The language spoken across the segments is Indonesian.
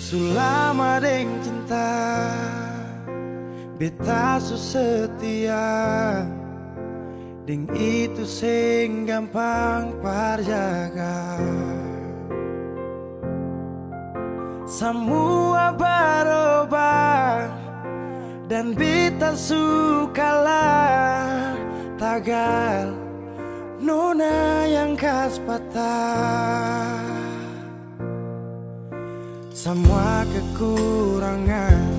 Sulama deng cinta beta su setia, deng itu sing gampang parjaga. Semua berubah dan beta sukalah tagal nona yang kas patah. Semua kekurangan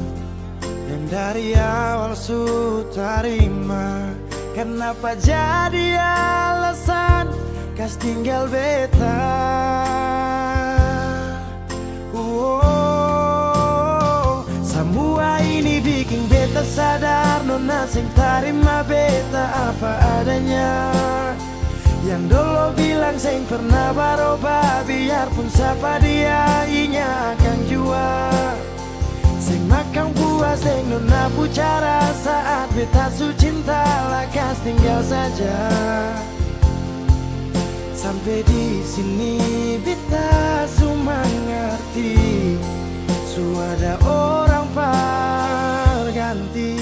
yang dari awal su terima, kenapa jadi alasan kas tinggal beta? Semua ini bikin beta sadar nona sing terima beta apa adanya. Yang dulu bilang sing pernah berubah, biarpun siapa dia inya akan jua. Sing makan puas sing nona pucara saat beta su cinta lakas tinggal saja. Sampai di sini beta su mengerti, su ada orang berganti.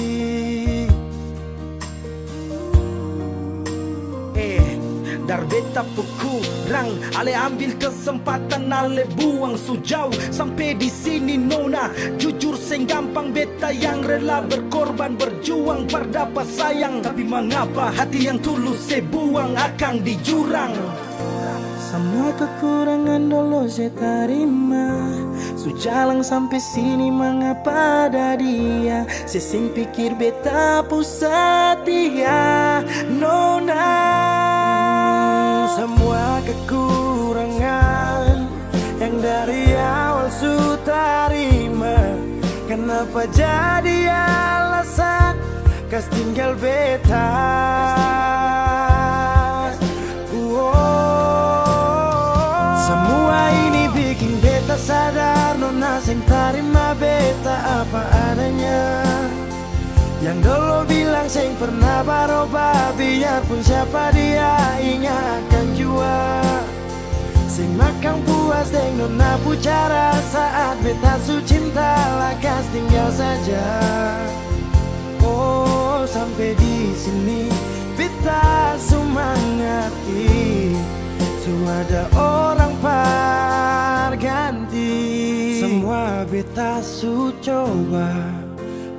Dar beta kurang, ale ambil kesempatan, ale buang sujau. Sampai di sini nona, jujur sing gampang beta yang rela berkorban berjuang berdapat sayang. Tapi mengapa hati yang tulus saya buang akan di jurang? Semua kekurangan dulu saya terima, su jalan sampai sini mengapa ada dia. Saya sing pikir beta pusat dia nona. Semua kekurangan yang dari awal su terima, kenapa jadi alasan kas tinggal beta? Semua ini bikin beta sadar nona sing terima beta apa adanya. Yang dulu bilang sing pernah berubah, biarpun siapa dia inya akan jua. Sing makan puas deng nona pucara saat beta su cinta lakas tinggal saja. Oh sampai di sini beta su mengerti, su ada orang berganti. Semua beta su coba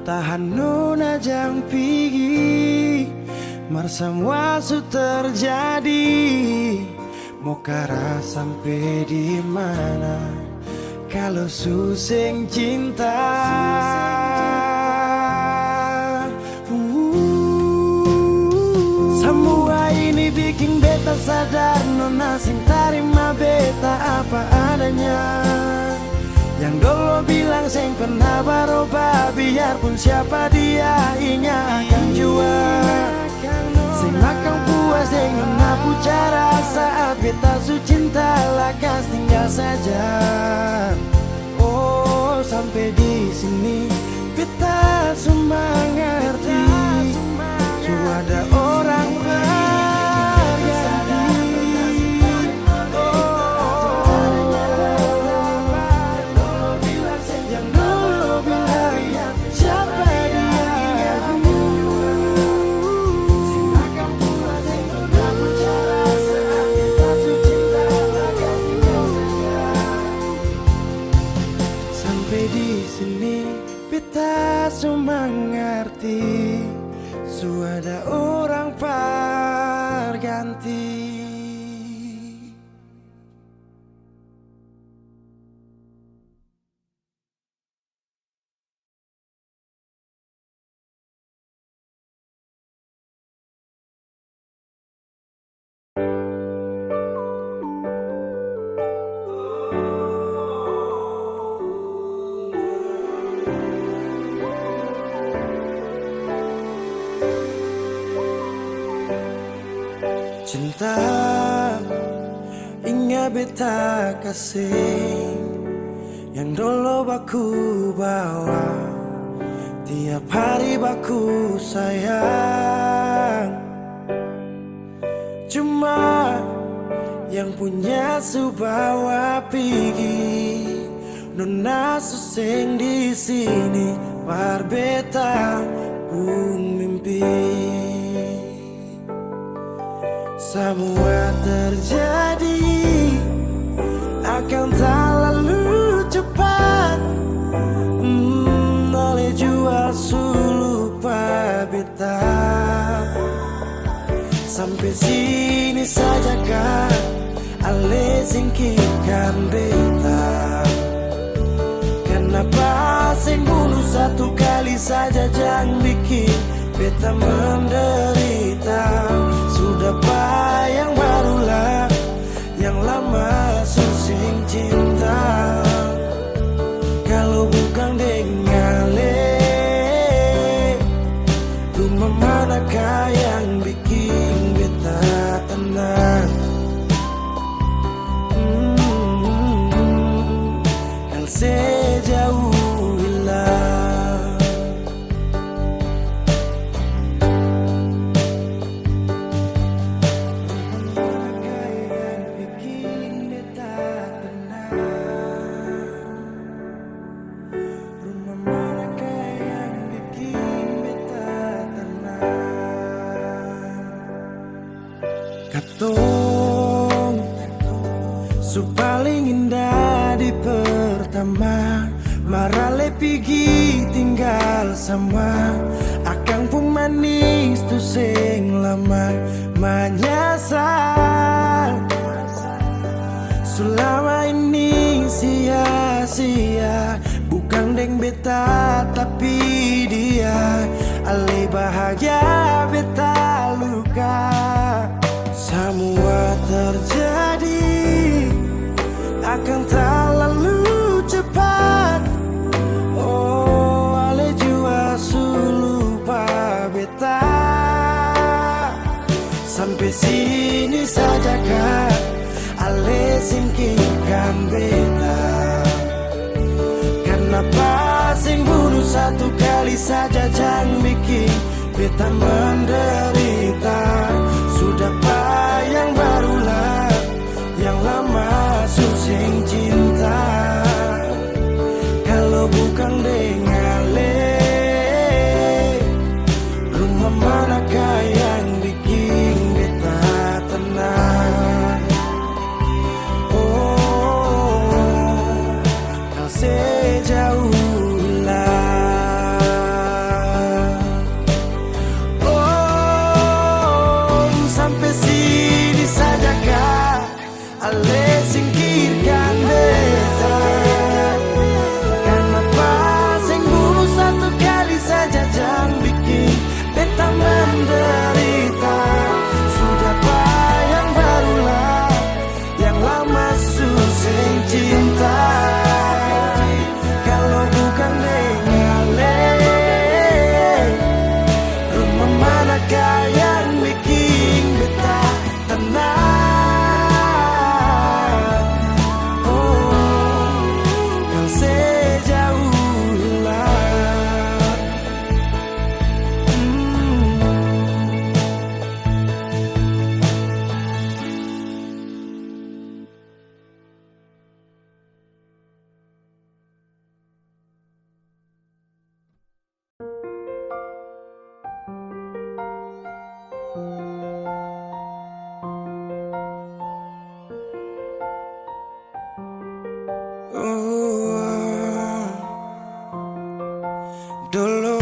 tahan nona jang pigi, mar semua su terjadi. Mau kara sampai di mana kalau su sing cinta? Semua ini bikin beta sadar nona sing terima beta apa adanya. Yang dulu bilang sing pernah berubah, biarpun siapa dia inya akan jua. Sing makan puas deng nona pucara saat beta su cinta lakas tinggal saja. Oh sampai di sini beta su mengerti, su ada orang su mengerti, su ada orang berganti. Cinta ingat beta kasih yang dulu baku bawa, tiap hari baku sayang. Cuma yang punya su bawa pergi, Nona suseng di sini barbeta pun mimpi. Semua terjadi akan tak lalu cepat. Oleh jual sulu beta. Sampai sini saja kah ale singkirkan beta. Kenapa sing bunuh satu kali saja jangan bikin beta menderita. Sudah yang barulah yang lama susing cinta. Kalau bukan dengan rumah manakah yang bikin beta tenang? Yang sejauh hilang. Rumah manakah yang bikin beta tenang? Rumah manakah yang bikin beta tenang? Katong su paling indah di pertama. Marale pigi tinggal sama. Akang pun manis tu sing lama menyasar. Selama ini sia-sia. Bukan deng beta tapi dia. Ale bahagia beta luka. Semua terjadi akan tak lalu cepat. Oh, ale jua sulu beta. Sampai sini saja kah ale singkirkan beta. Kenapa sing bunuh satu kali saja jangan bikin beta menderita. Sudah yang barulah yang lama susing cinta. Kalau bukan dengan rumah manakah yang bikin beta tenang? Oh, kau sejauh hilang. Oh, sampai sini saja kah ale singkirkan beta. Kenapa sing bunuh satu kali saja jangan bikin beta menderita. Sudah yang barulah yang lama susing cinta. Kalau bukan dengan rumah manakah yang bikin beta tenang? Oh, kau sejauh hilang. Dulu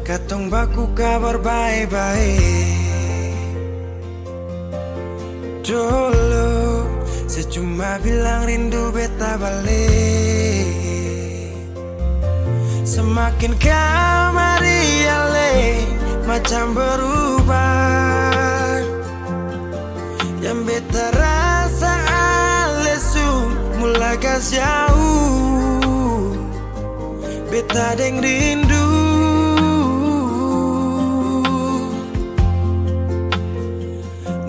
katong baku kabar baik-baik. Dulu saya cuma bilang rindu beta balik. Semakin kamari ale macam berubah. Yang beta rasa ale su mulai gas jauh. Beta deng rindu.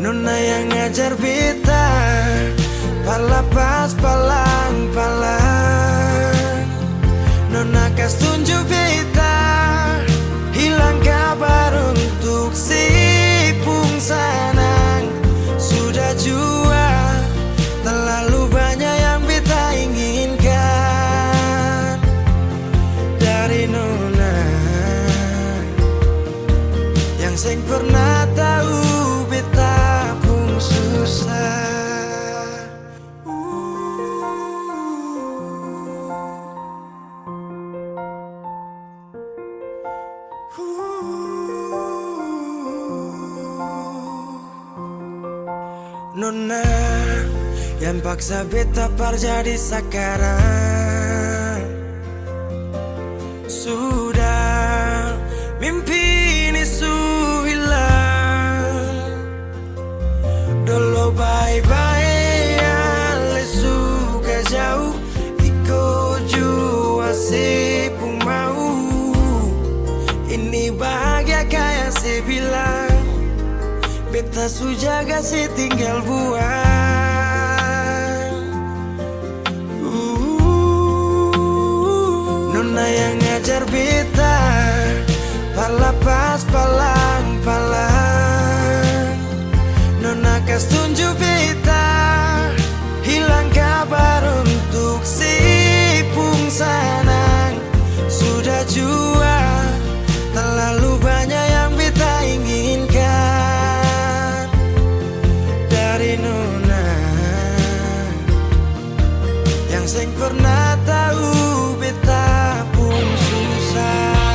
Nona yang ngajar beta palapas palang-palang. Nona kas tunjuk beta hilang kabar untuk si pung sanang. Sudah jua terlalu banyak yang beta inginkan. Nona yang paksa beta par jadi sekarang. Sudah mimpi ini su hilang. Dulu bye-bye ale suka jauh. Iko jua sepung mau. Ini bahagia kayak saya bilang. Beta su jaga si tinggal buang. Nona yang ngajar beta pala pas palang-palang. Nona kas tunjuk beta hilang kabar untuk si pung sanang. Sudah jua terlalu banyak yang beta inginkan dari Nona yang seng pernah tahu beta pun susah.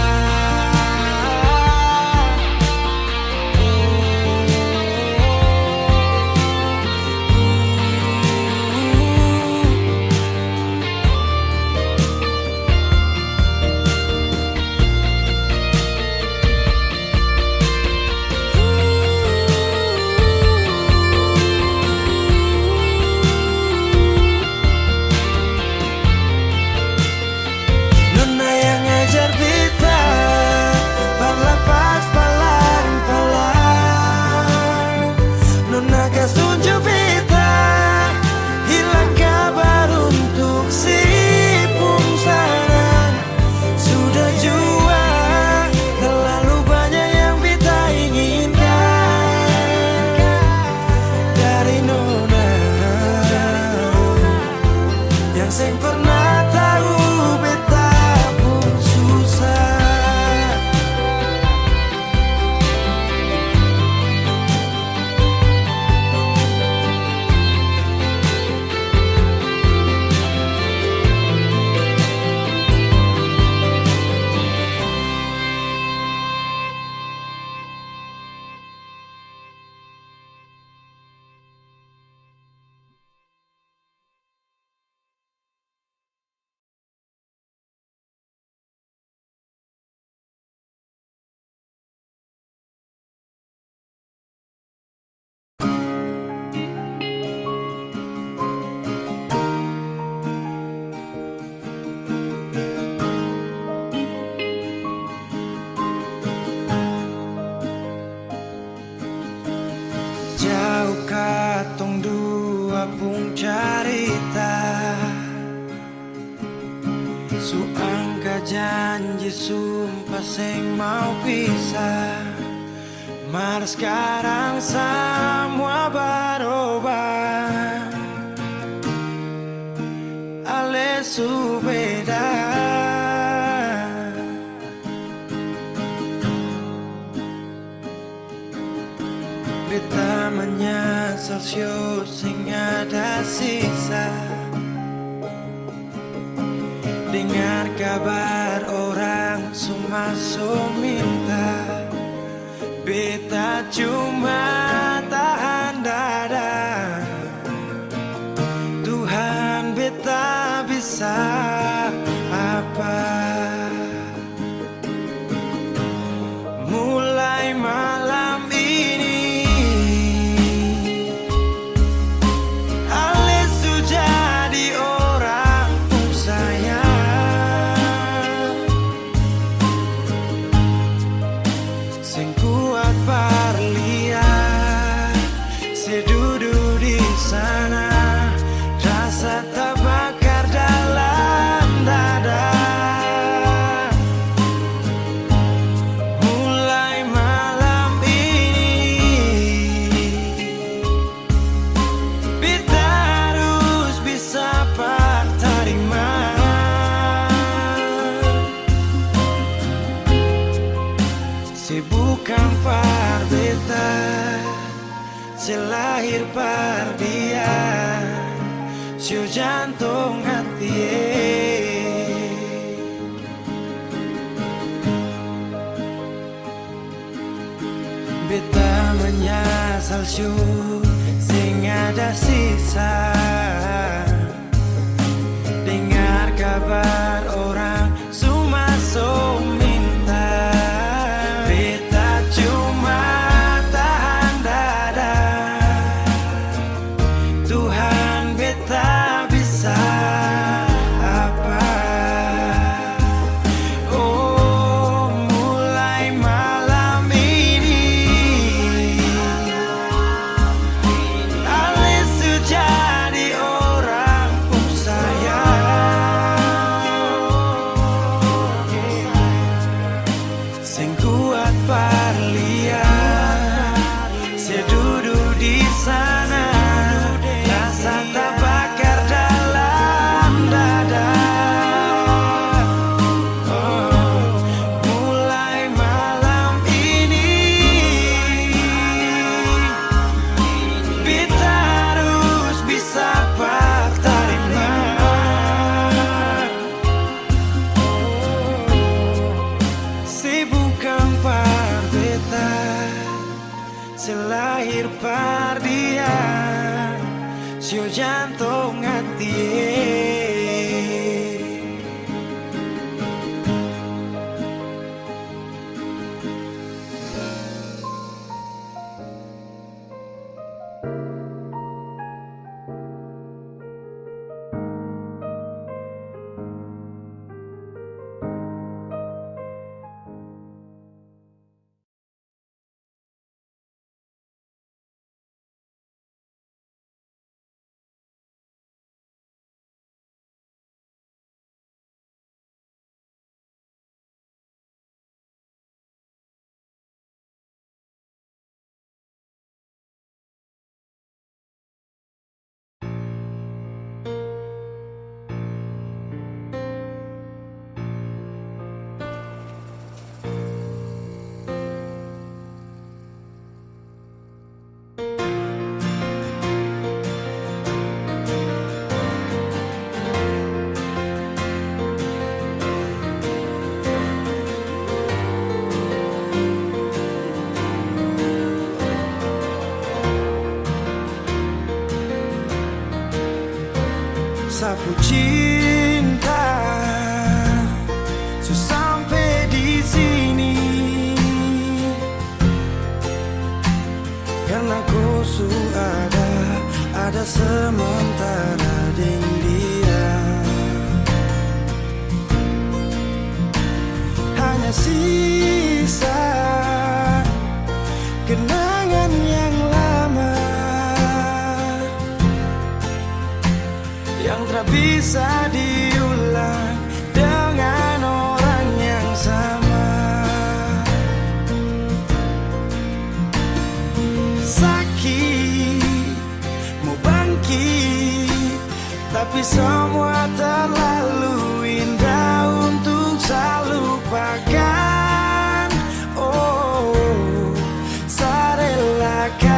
Seng pernah tahu beta pun susah. Jauh katong dua pung carita, su angka janji sumpah seng mau pisah. Mar sekarang semua berubah, ale su beda. Beta menyesal sio sing ada sisa. Dengar kabar orang semua minta. Beta cuma tahan dada. Tuhan beta bisa apa? Mulai malam ini Ale su jadi orang pun sayang. Sing kuat parlihat sedudu di sana. Rasa terbakar dalam dada. Bukan par beta, selahir par dia, siu jantung hati. Beta menyesal siu sing ada sisa. Dengar kabar orang Sumaso minta, beta cuma tahan dada. Tuhan beta bisa apa? Oh, mulai malam ini Ale jadi orang sing kuat parlian, saya duduk di sana, rasa tak bakar dalam dada. Oh, mulai malam ini kita harus bisa terima. Si bukan par beta, selahir par dia, sio jantung hati. Sapu cinta, so sampai di sini karena kau ada sementara dengan dia. Hanya sisa kenangan yang lama yang tak bisa diulang dengan orang yang sama. Sakit, mau bangkit, tapi semua terlalu indah untuk saya lupakan. Oh, saya relakan.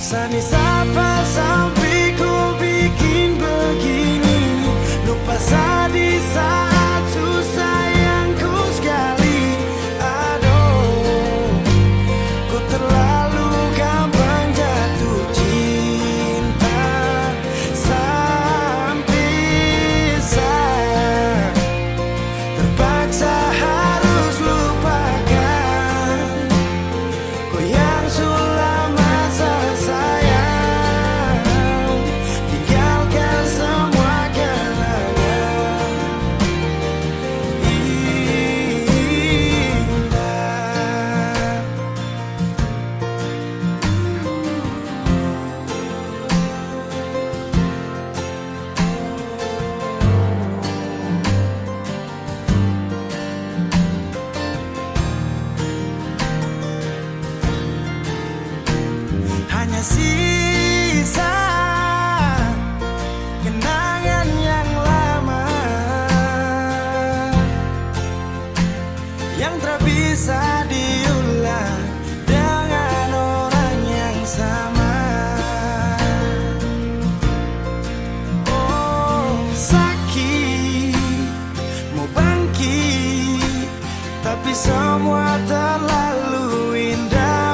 Sani sapa sampai ku bikin begini, lupa di saat susah yang ku sekali. Aduh, ku terlalu gampang jatuh cinta sampai saya terpaksa harus lupakan kau yang sudah masa sayang, tinggalkan semua kenangan indah. Hanya sisa kenangan yang lama yang tak bisa diulang dengan orang yang sama. Oh, sakit, mau bangkit, tapi semua terlalu indah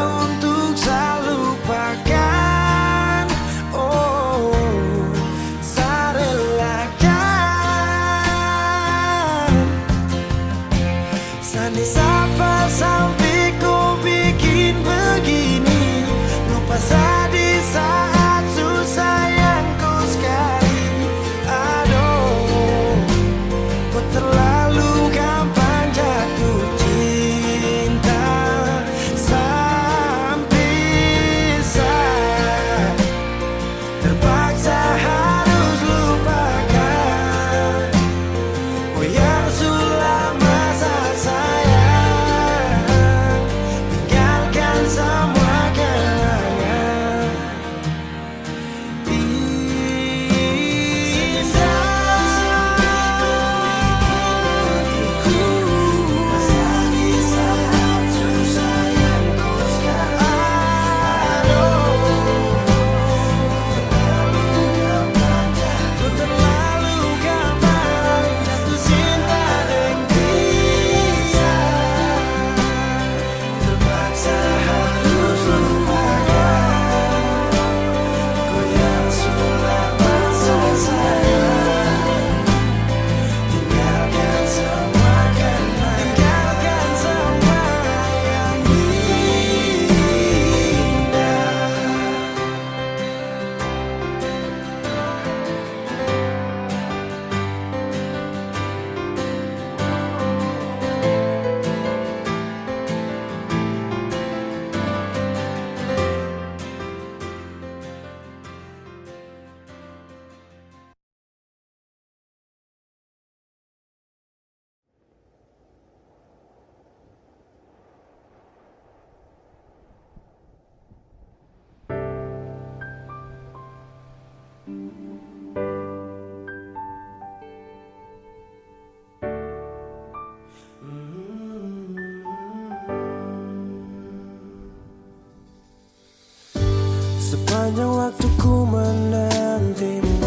Sepanjang waktu ku menantimu,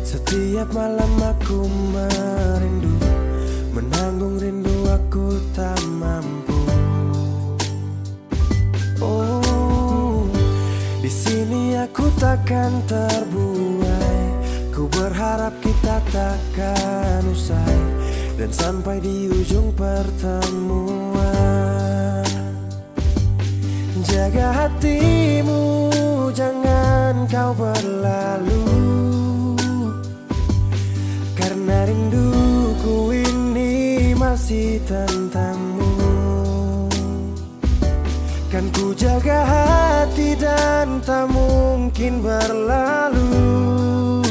setiap malam aku merindu, menanggung rindu aku tak mampu. Oh, di sini aku takkan terbuai. Ku berharap kita takkan usai dan sampai di ujung pertemuan. Jaga hatimu, jangan kau berlalu, karena rinduku ini masih tentangmu. Kan ku jaga hati dan tak mungkin berlalu.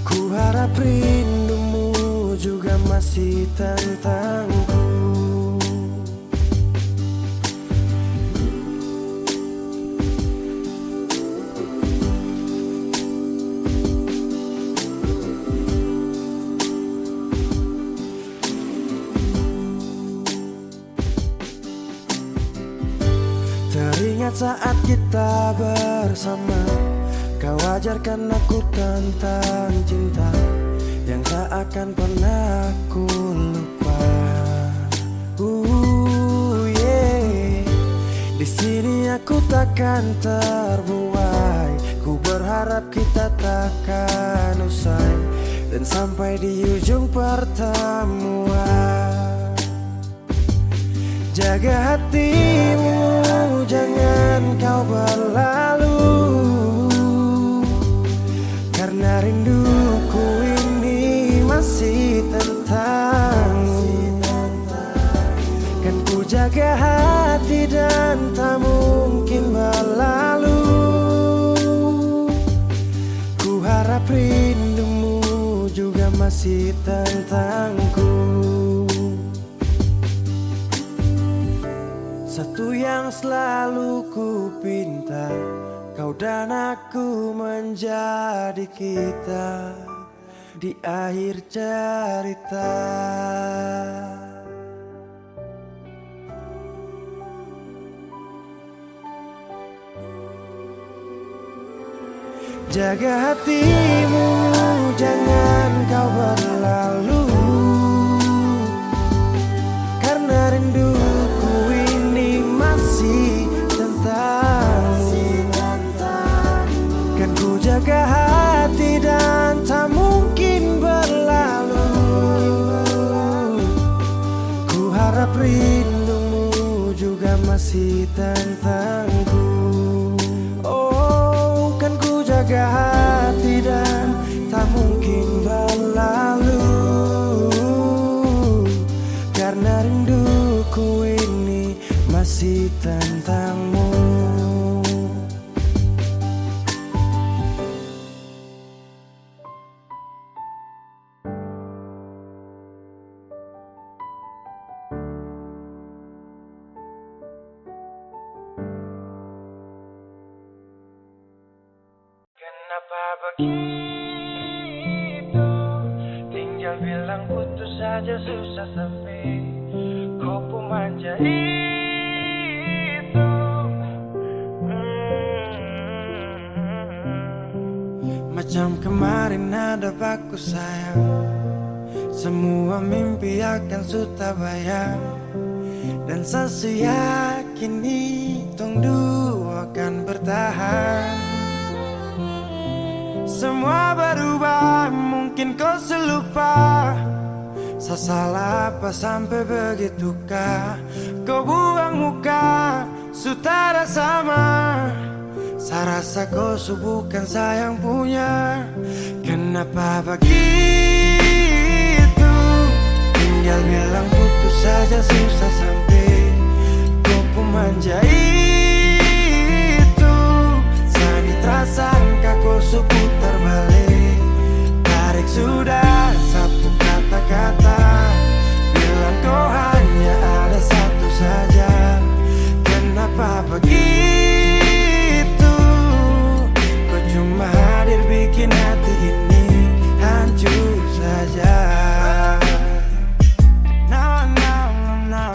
Ku harap rindumu juga masih tentangku. Teringat saat kita bersama, kau ajarkan aku tentang cinta yang tak akan pernah aku lupa. Yeah. Di sini aku takkan terbuai. Ku berharap kita takkan usai dan sampai di ujung pertemuan. Jaga hatimu, jangan kau berlalu, karena rinduku ini masih tentangmu. Kan ku jaga hati dan tak mungkin berlalu. Ku harap rindumu juga masih tentangku. Satu yang selalu ku pinta, kau dan aku menjadi kita di akhir cerita. Jaga hatimu, jangan kau berlalu, karena rinduku ini masih tentangmu. Kan ku jaga hati dan tak mungkin berlalu. Ku harap rindumu juga masih tentangku. Oh, kan ku jaga hati dan tak mungkin berlalu, karena rinduku ini masih tentangmu. Kenapa begitu? Tinggal bilang putus saja susah sampai kau pun manja itu. Macam kemarin ada aku sayang, semua mimpi akan sudah bayang, dan saya yakin tong dua akan bertahan. Semua berubah, mungkin kau selupa. Saya salah apa sampai begitukah? Kau buang muka, sutara sama. Saya rasa kau bukan saya yang punya. Kenapa begitu? Tinggal bilang putus saja susah sampai kau pun manja itu. Sani terasangka kau putar balik, tarik sudah sapu kata-kata, bilang kau hanya ada satu saja. Kenapa begitu? Kau cuma hadir bikin hati ini hancur saja. No, no, no, no.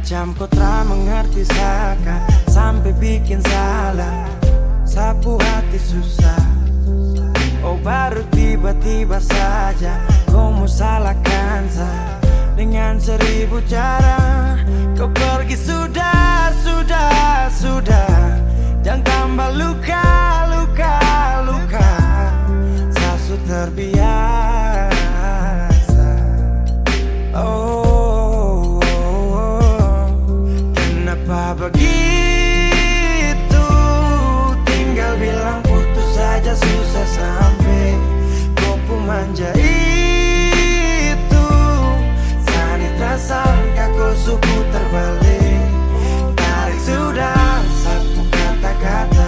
Macam kau tak mengerti saka, sampai bikin salah, sapu hati susah. Oh baru tiba-tiba saja kau mau salahkan saya dengan 1000 cara. Kau pergi sudah, sudah, sudah. Jangan tambah luka, luka, luka. Saya sudah terbiasa. Oh, kenapa begitu? Tinggal bilang putus saja susah sampai kau pun manja itu. Sani tak sangka kau suku terbalik. Tarik sudah sapu kata-kata,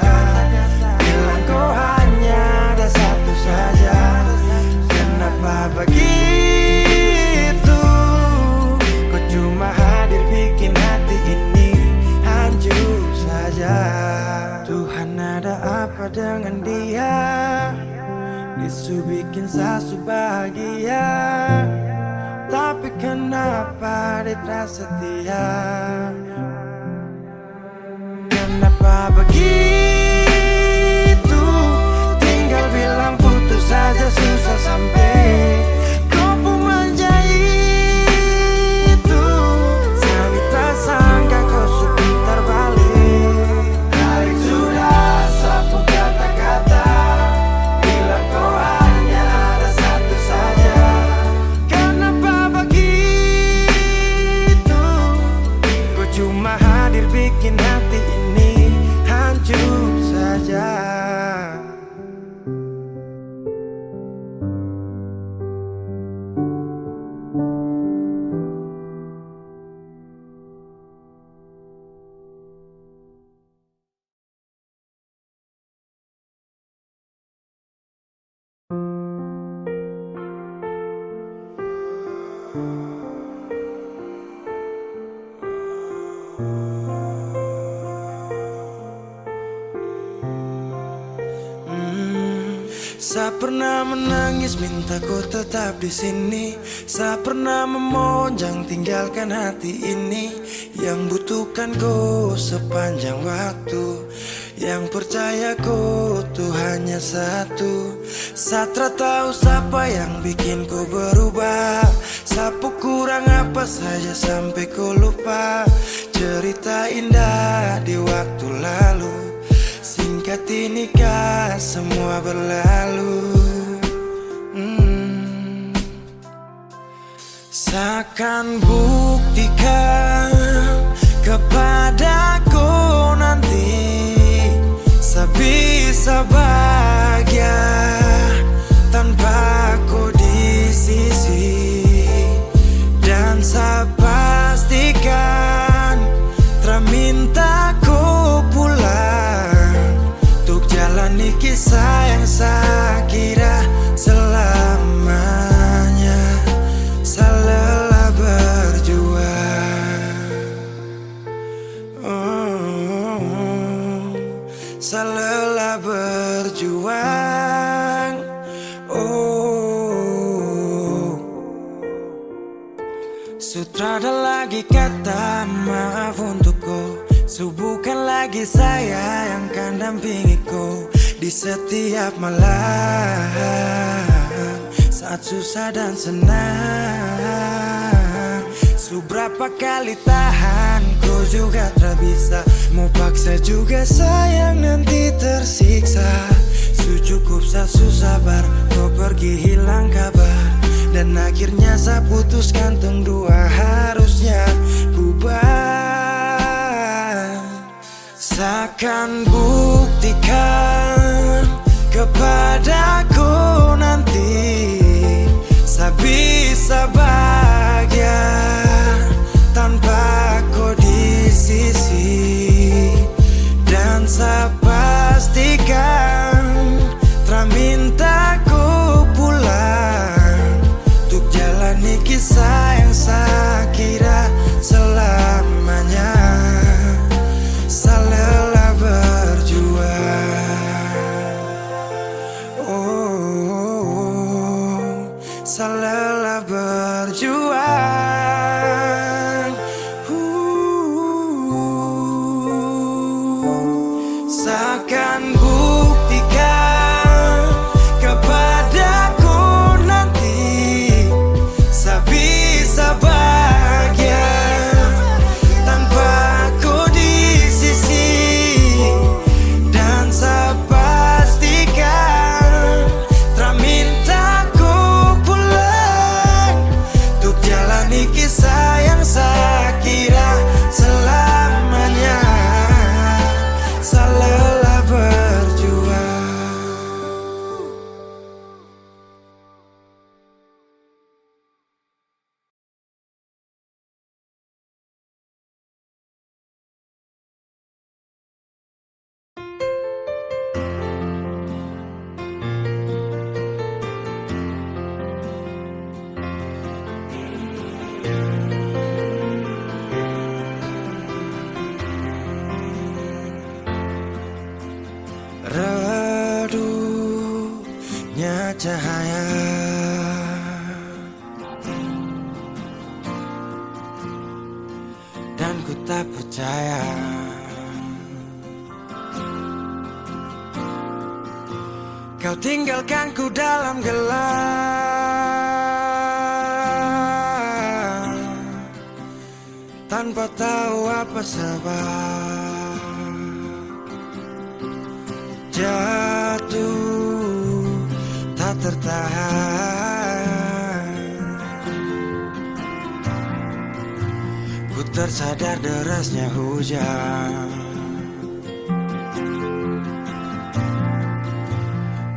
bilang kau hanya ada satu saja. Kenapa begitu? Kau cuma hadir bikin hati ini hancur saja. Tuhan ada apa dengan dia? Disu bikin sasu bahagia, tapi kenapa dia tak setia? Kenapa begitu? Tinggal bilang putus saja susah sampai kau pun manja itu. Saya tak sangka kau suka terbalik. Tarik sudah sapu kata-kata, bilang kau hanya ada satu saja. Kenapa begitu? Kau cuma hadir bikin hati ini hancur saja. Saya pernah menangis minta kau tetap di sini. Saya pernah memonjang tinggalkan hati ini. Yang butuhkan kau sepanjang waktu, yang percaya kau tuh hanya satu. Saya tak tahu siapa yang bikin kau berubah. Sapu kurang apa saja sampai kau lupa cerita indah di waktu lalu. Singkat ini kah semua berlalu. Seakan buktikan kepadaku nanti saya bisa bahagia tanpa kau di sisi. Dan saya pastikan terminta kau pulang untuk jalani kisah yang saya kira selamanya. Saya lelah berjuang, saya lelah berjuang. Sutrada lagi kata maaf untukku. Bukan lagi saya yang akan dampingiku di setiap malam saat susah dan senang. Seberapa kali tahan kau juga tak bisa. Mau paksa juga sayang nanti tersiksa. Cukup saya sabar kau pergi hilang kabar. Dan akhirnya saya putuskan tong dua harusnya bubar. Seakan buktikan kepadaku nanti saya bisa bahagia tanpa kau di sisi. Dan saya pastikan terminta kau pulang untuk jalani kisah yang saya kira selamanya. Saya lelah berjuang, saya lelah berjuang. cahaya, dan ku tak percaya kau tinggalkanku dalam gelap, tanpa tahu apa sebab. Jatuh tak tertahan, ku tersadar derasnya hujan.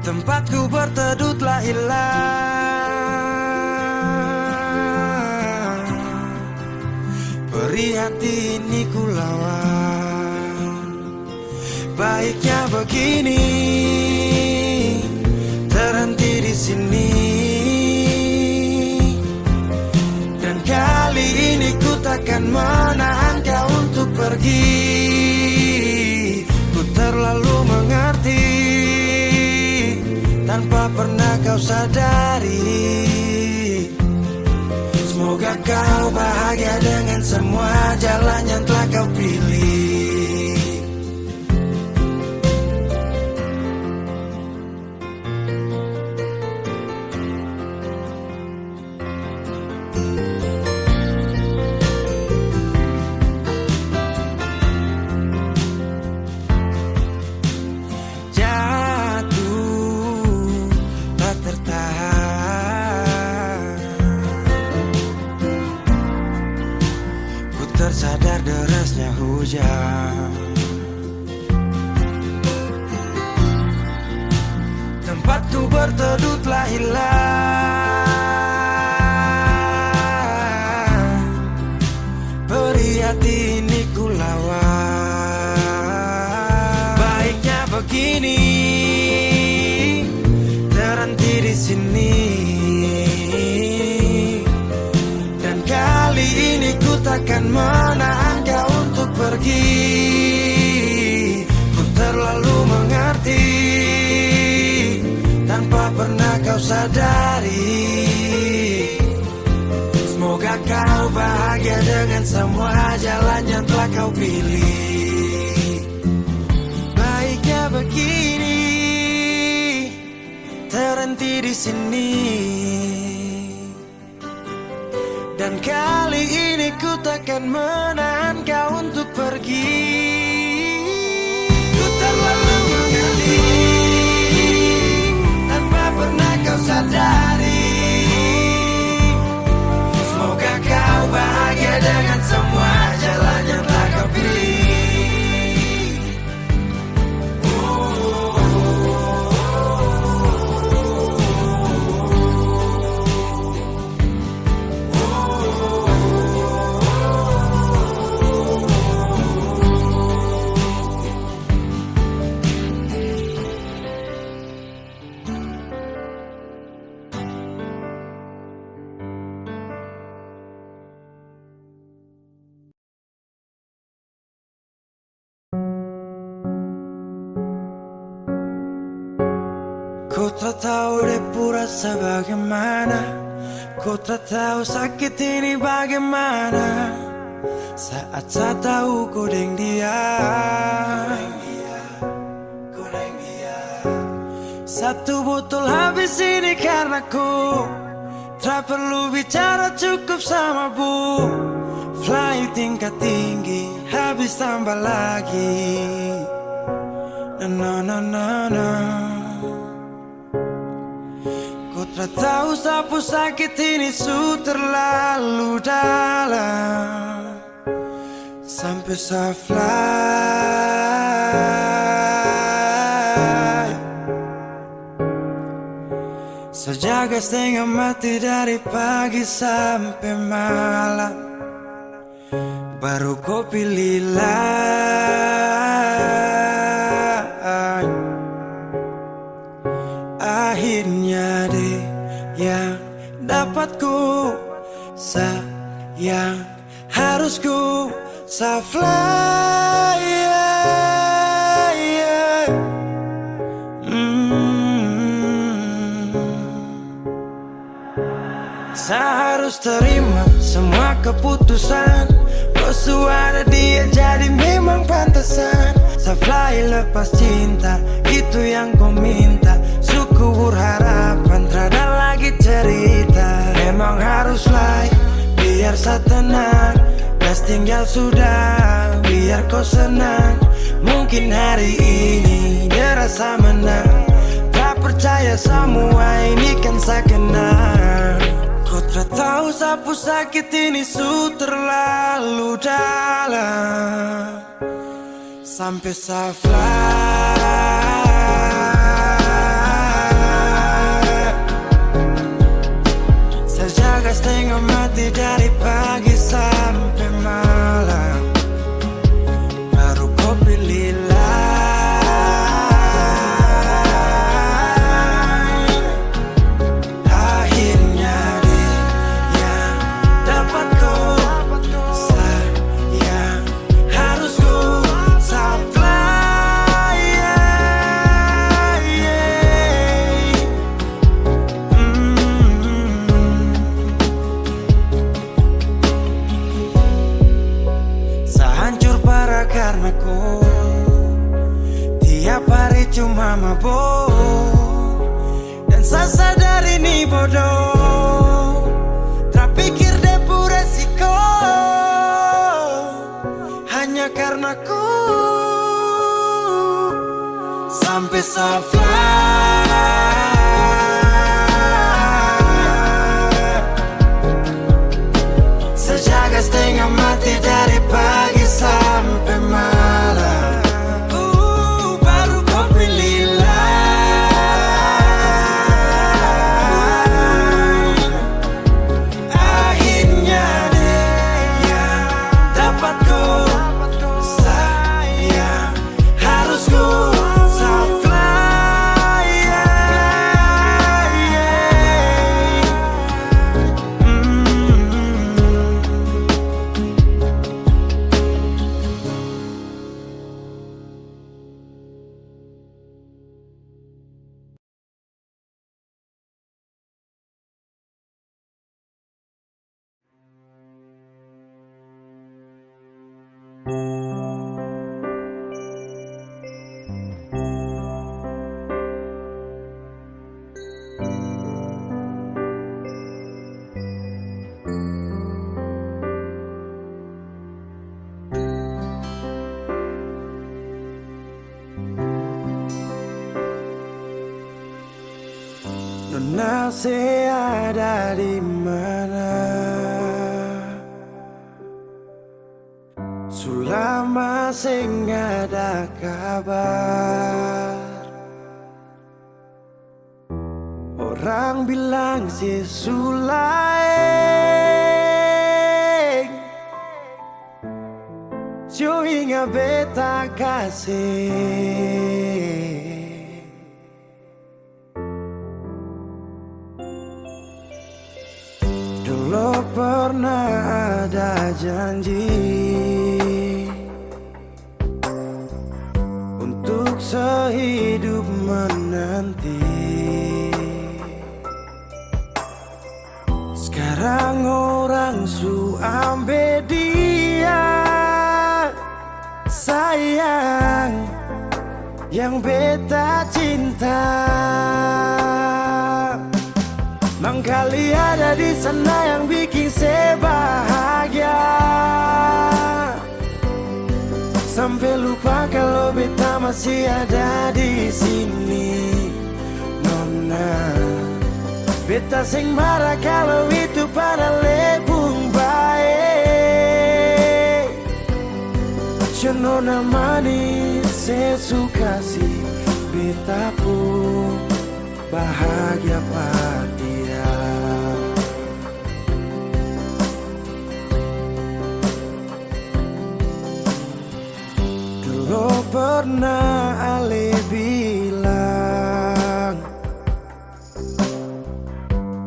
Tempatku berteduh telah hilang, perih hati ini ku lawan. Baiknya begini, terhenti di sini. Dan kali ini ku takkan menahan kau untuk pergi. Ku terlalu mengerti, tanpa pernah kau sadari. Semoga kau bahagia dengan semua jalan yang telah kau pilih. Tersadar derasnya hujan, tempatku berteduh telah hilang, perih hati ini ku lawan. Baiknya begini, terhenti di sini. Dan kali ini ku takkan menahan kau untuk pergi. Ku terlalu mengerti, tanpa pernah kau sadari. Semoga kau bahagia dengan semua jalan yang telah kau pilih. Baiknya begini, terhenti di sini. Dan kali ini ku takkan menahan kau untuk pergi. Ku terlalu mengerti, tanpa pernah kau sadari. Semoga kau bahagia dengan semua jalan yang telah kau pilih. Ku tak tahu depu rasa bagaimana, ku tak tahu sakit ini bagaimana. Saat saya tahu ku deng dia, satu botol habis ini karena ku tak perlu bicara, cukup sama bu. Fly tingkat tinggi, habis tambah lagi. Na na na na. Ku tak tahu sapu sakit ini su terlalu dalam, sampai saya fly. Sejaga setengah mati dari pagi sampai malam, baru kau pilih lain. Akhirnya deh yang dapat ku sayang, harus ku fly. harus terima semua keputusan. Kau suara dia jadi memang pantasan. Safly lepas cinta, itu yang kau minta. Syukur harapan, terada lagi cerita. Memang harus fly, biar saya tenang. Gas tinggal sudah, biar kau senang. Mungkin hari ini dia rasa menang. Tak percaya semua ini kan saya kenal. Kau tak tahu sapu sakit ini su terlalu dalam. Sampai saya fly, saya jaga setengah mati dari pagi sampai malam. Baru kau pilih lain. Akhirnya dia yang dapat kau sayang. Harus kau Safly, sehancur parah karena kau tiap hari cuma mabuk. Dan saya sadar ini bodoh, tak pikir depu resiko. Hanya karena ku sampai saya fly. Saya jaga setengah mati dari pagi sampai malam. Baru kau pilih lain. Akhirnya dia dapat kau sayang. Harus kau Safly. Nona saya ada di mana? Sulama sing ada kabar. Orang bilang si Sulaeng cuy nga beta kasih. Dulu pernah ada janji untuk sehidup menanti. Sekarang orang su ambil dia. Sayang yang beta cinta. Mangkali ada di sana yang bikin saya bahagia. Sampai lupa kalau beta masih ada di sini. Nona, beta sing marah kalau itu pada lebung baik. Nona manis saya suka sih. Beta pun bahagia pada dia. Dulu pernah Ale bilang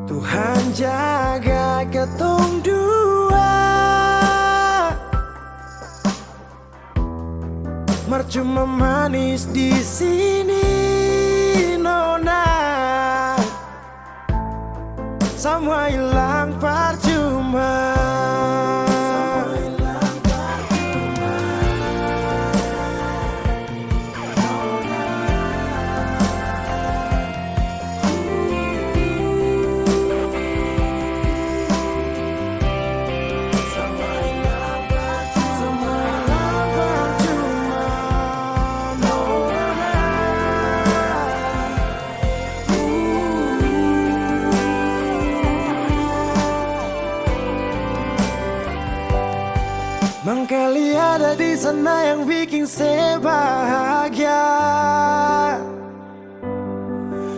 Tuhan jaga ketong dua. Mercuma manis di sini, Nona. Semua hilang Mengkali ada di sana yang bikin saya bahagia,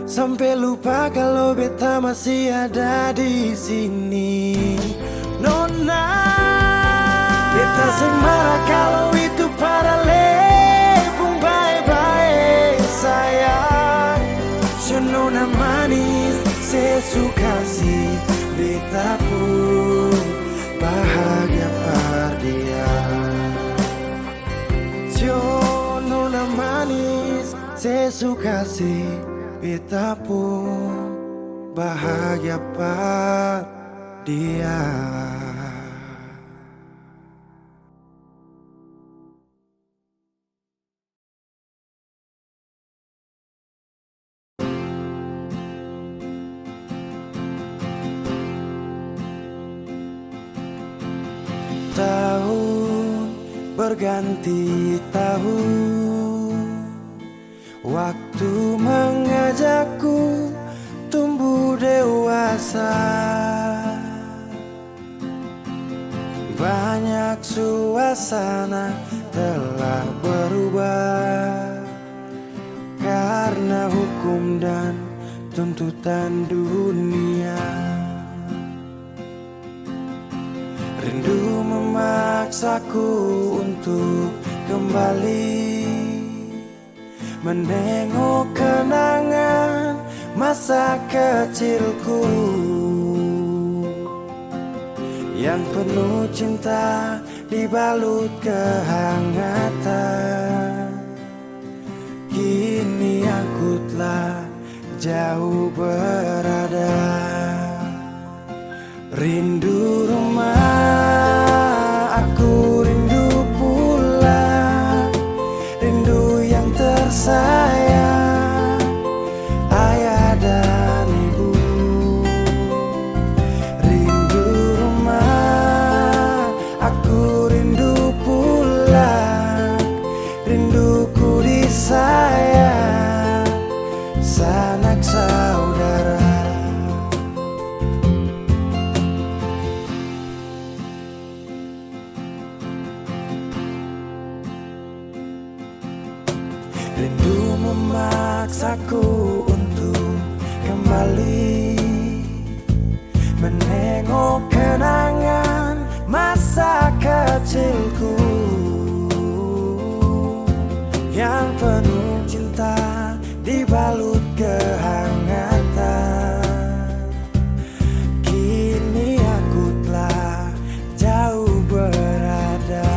sampai lupa kalau beta masih ada di sini. Nona, beta marah kalau itu para lepung bye-bye sayang. So nona manis, saya suka sih beta pun bahagia par dia. So nona manis, saya suka sih beta pun bahagia par dia. Tahun berganti tahun, waktu mengajakku tumbuh dewasa. Banyak suasana telah berubah karena hukum dan tuntutan dunia. Rindu memaksaku untuk kembali menengok kenangan masa kecilku yang penuh cinta dibalut kehangatan. Kini aku telah jauh berada, rindu rumah, aku rindu pulang, rindu yang tersayang, ayah dan ibu. Rindu rumah, aku rindu pulang, rinduku disayang, sanak saudara. Rindu memaksaku untuk kembali menengok kenangan masa kecilku yang penuh cinta dibalut kehangatan. Kini aku telah jauh berada,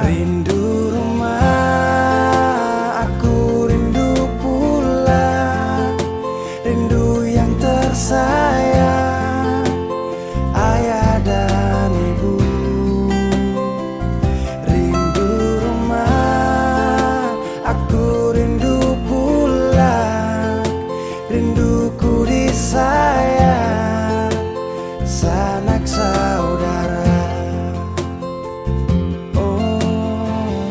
rindu rumah, aku rindu pulang, rindu yang tersayang, ayah dan ibu. Rindu rumah, aku rindu pulang, rinduku disayang, sanak saudara. Oh,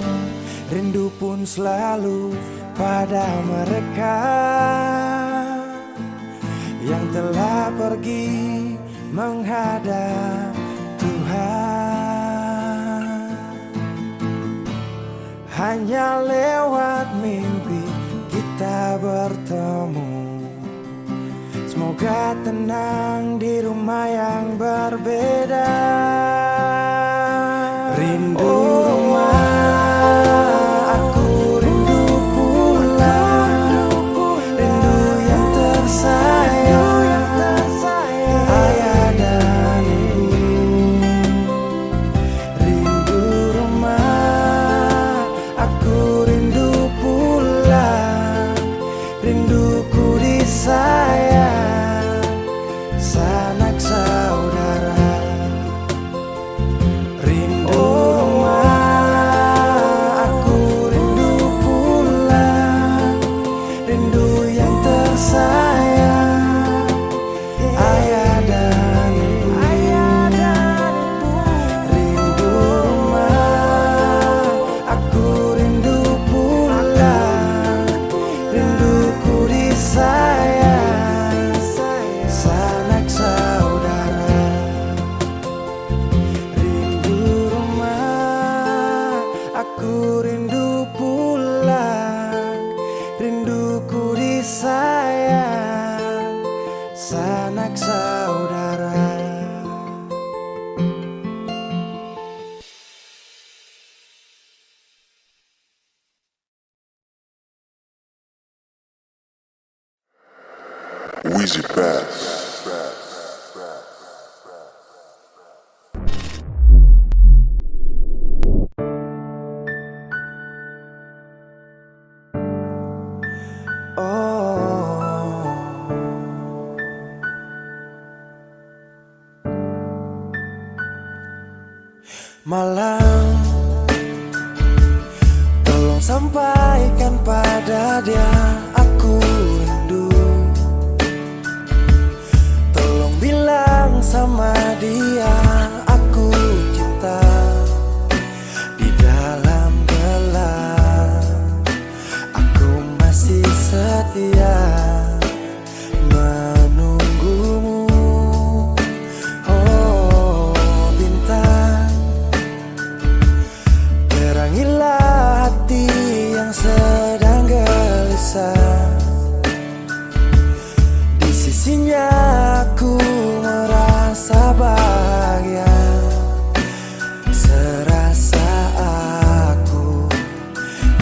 rindu pun selalu pada mereka yang telah pergi menghadap Tuhan. Hanya lewat mimpi kita bertemu. Semoga tenang di rumah yang berbeda. Rindu rumah, aku rindu pulang, rindu yang tersayang, ayah dan ibu. Rindu rumah, aku rindu pulang, rinduku disayang, sanak saudara. Rindu rumah, Easy Bass. Malam, tolong sampaikan pada dia aku rindu. Tolong bilang sama dia aku cinta. Di dalam gelap aku masih setia menunggumu. Oh bintang, terangilah hati yang sedang gelisah. Di sisinya aku merasa bahagia, serasa aku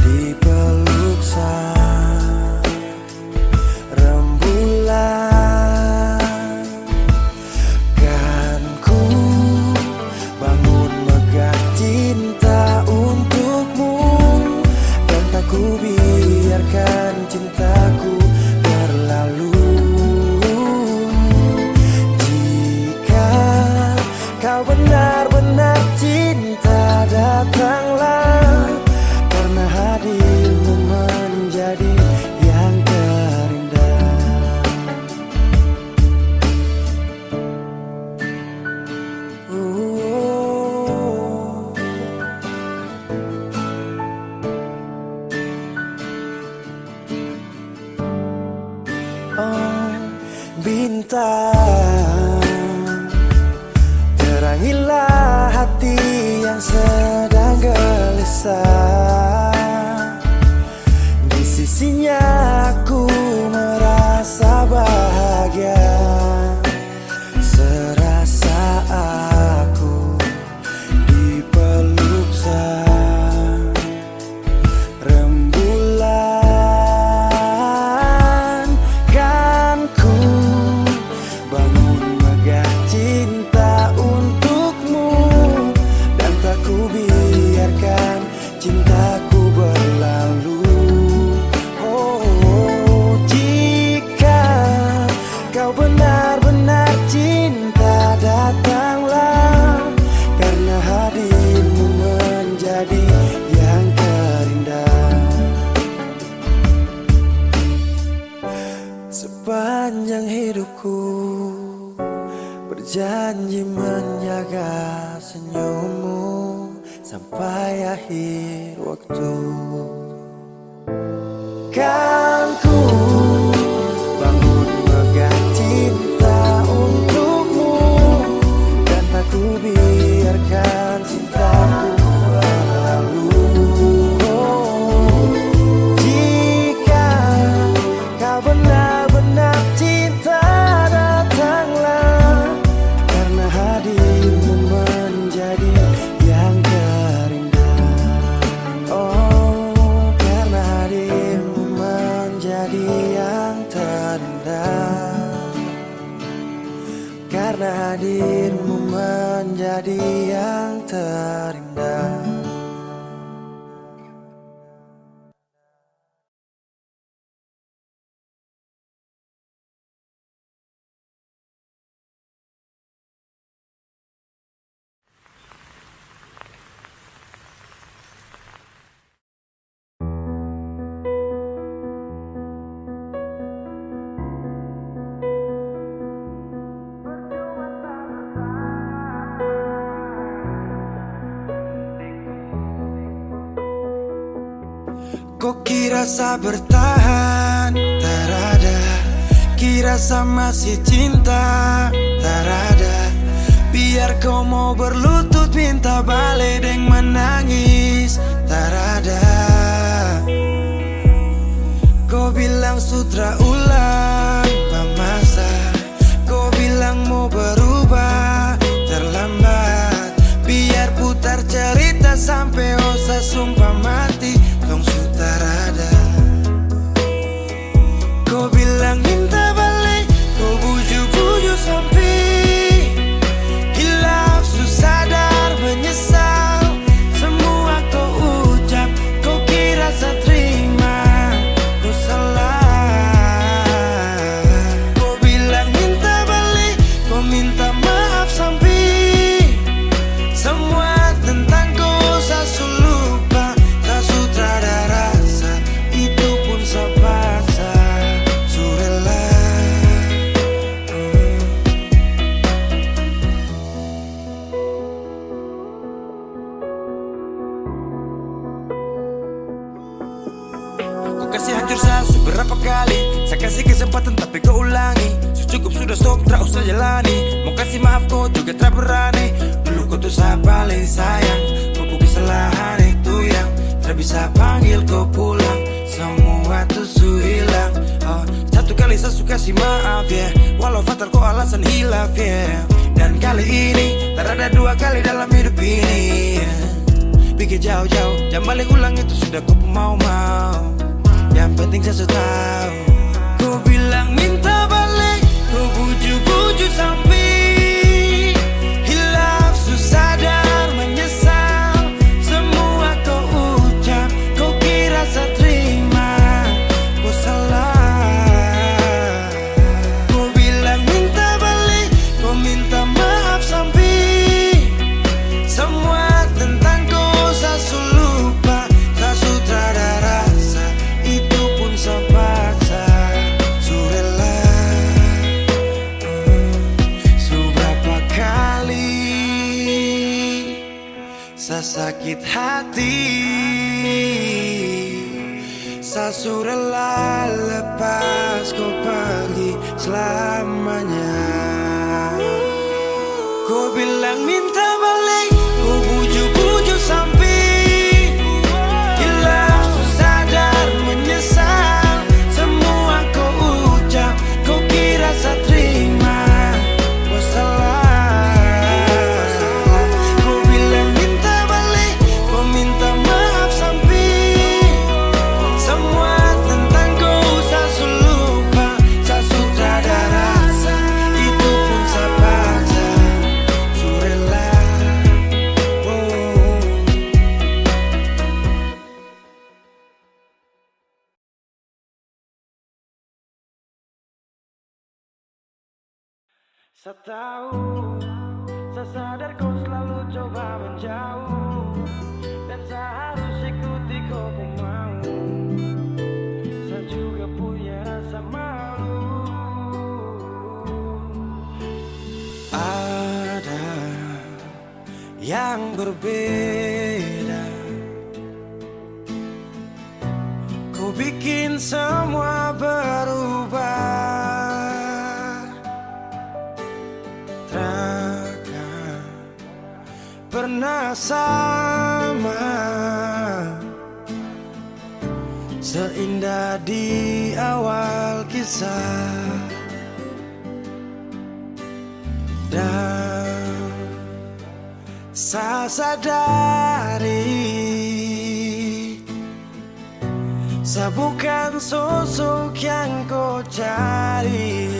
dipeluk sang rembulan. Kan ku bangun megah cinta untukmu, dan tak ku biarkan cintaku berlalu. Jika kau benar-benar cinta, datanglah, karena hadirmu menjadi yang terindah. Oh, bintang, terangilah hati yang sedang gelisah. Di sisinya aku merasa bahagia, serasa aku dipeluk sang rembulan. Kan ku bangun megah cinta untukmu, dan tak ku biarkan cintaku berlalu. Oh, jika kau benar-benar cinta, datanglah, karena hadirmu menjadi yang terindah. Sepanjang hidupku berjanji menjaga senyummu sampai akhir waktu. Kan ku bangun megah cinta untukmu, dan tak ku biarkan cintaku berlalu. Jika kau benar-benar cinta, datanglah, karena hadirmu menjadi yang terindah. Oh, karena hadirmu menjadi yang terindah. Karena hadirmu menjadi yang terindah. Kok kira sa bertahan? Tak ada. Kira sa masih cinta? Tak ada. Biar kau mau berlutut minta balik deng menangis. Tak ada. Kau bilang sutra ulang masa. Kau bilang mau berubah terlambat. Biar putar cerita sampai osa sumpah mati. Dong sutar ada. Kau bilang minta balik, kasih hancur saya seberapa kali. Saya kasih kesempatan tapi kau ulangi. Cukup sudah stop, tak usah jalani. Mau kasih maaf kau juga tak berani. Dulu kau tuh saya paling sayang. Kau bukan kesalahan itu yang tak bisa panggil kau pulang. Semua tuh su hilang. Satu kali saya suka kasih maaf ya, walau fatal kau alasan hilaf ya. Dan kali ini tak ada dua kali dalam hidup ini ya. Pikir jauh-jauh, jangan balik ulang itu sudah kau mau-mau. Yang penting saya tahu. Kau bilang minta balik, kau bujuk-bujuk sampai hilaf, susah dan menyesal. Semua kau ucap, kau kira saya terima, kau salah. Kau bilang minta balik, kau minta maaf sampai semua tentang kau saya lupa. Saya sudah ada rasa, itu pun saya paksa. Surela seberapa kali saya sakit hati. Saya surela lepas kau pergi selamanya. Kau bilang minta balik, kau bujuk-bujuk sampai hilaf, susah dan menyesal. Semua kau ucap, kau kira saya terima, kau salah. Kau bilang minta balik, kau minta maaf sampai semua tentang kau saya lupa. Saya sudah ada rasa, itu pun saya paksa. Surela saya tahu, saya sadar kau selalu coba menjauh, dan saya harus ikuti kau pun mau. Saya juga punya rasa malu. Ada yang berbeda, kau bikin semua berubah. Takkan pernah sama, seindah di awal kisah. Dan saya sadari, saya bukan sosok yang kau cari.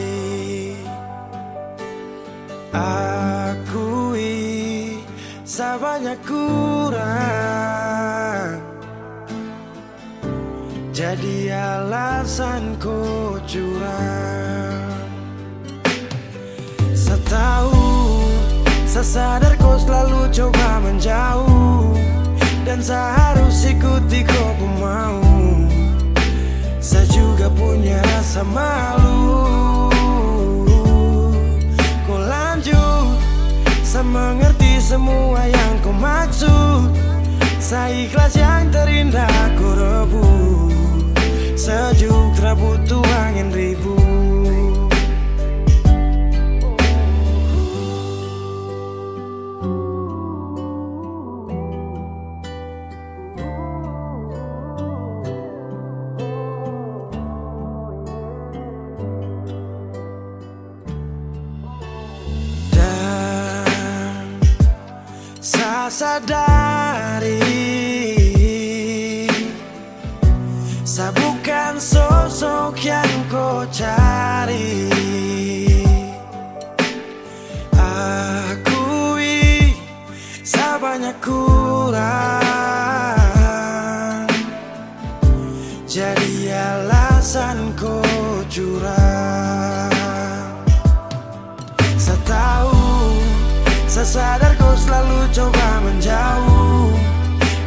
Akui saya banyak kurang, jadi alasan kau curang. Saya tahu, saya sadar kau selalu coba menjauh, dan saya harus ikuti kau pun mau. Saya juga punya rasa malu. Kau lanjut, saya mengerti semua yang kau maksud. Saya ikhlas yang terindah kau rebut. Sejuk tak butuh angin ribut. Saya sadari, saya bukan sosok yang kau cari. Akui saya banyak kurang, jadi alasan kau curang. Saya tahu, saya sadar kau selalu coba menjauh,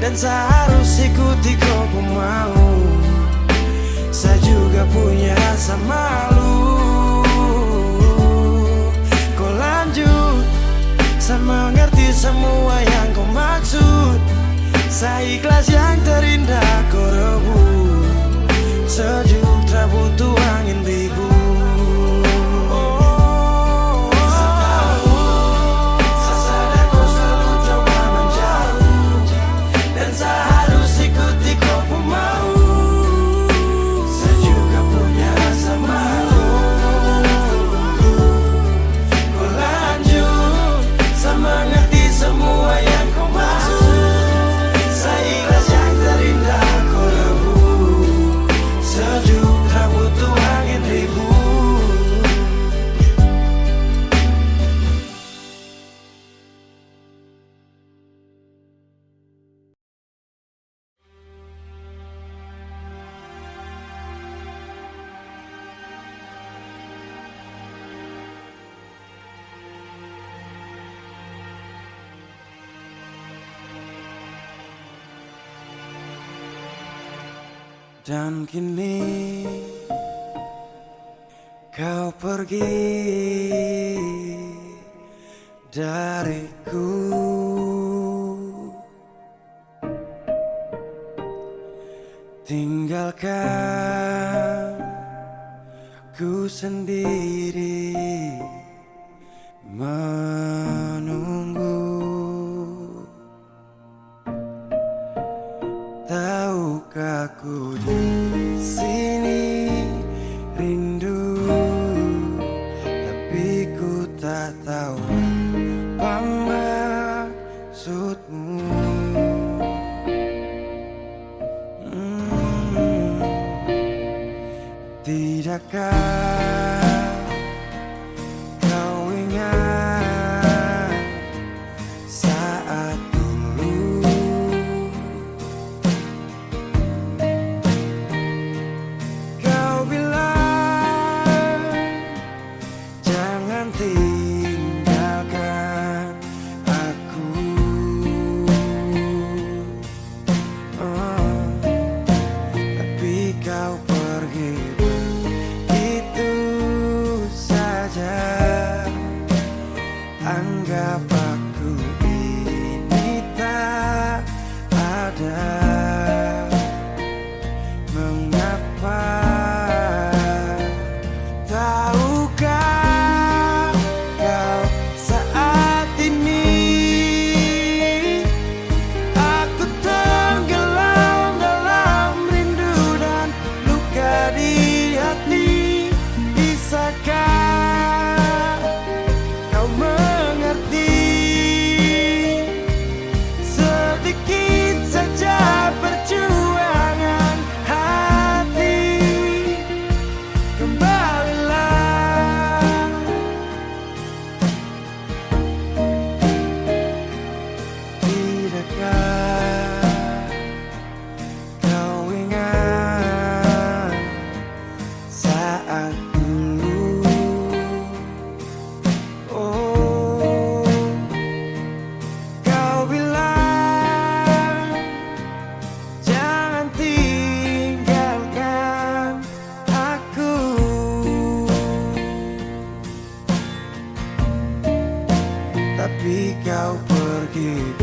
dan saya harus ikuti kau pun mau. Saya juga punya rasa malu. Kau lanjut, saya mengerti semua yang kau maksud. Saya ikhlas yang terindah kau rebut. Dan kini kau pergi dariku, tinggalkan ku sendiri menunggu. Tahukah ku di sini rindu, tapi ku tak tahu apa maksudmu. Tidakkah kau ingat saat dulu kau bilang jangan tinggalkan aku. Tapi kau pergi begitu saja, anggap aku ini tak ada. Mengapa? Tahukah kau saat ini aku tenggelam dalam rindu dan luka di hati. Bisakah kau mengerti sedikit saja perjuangan hati? Kembalilah, tidakkah kau ingat saat dulu? Oh, kau bilang jangan tinggalkan aku, tapi kau pergi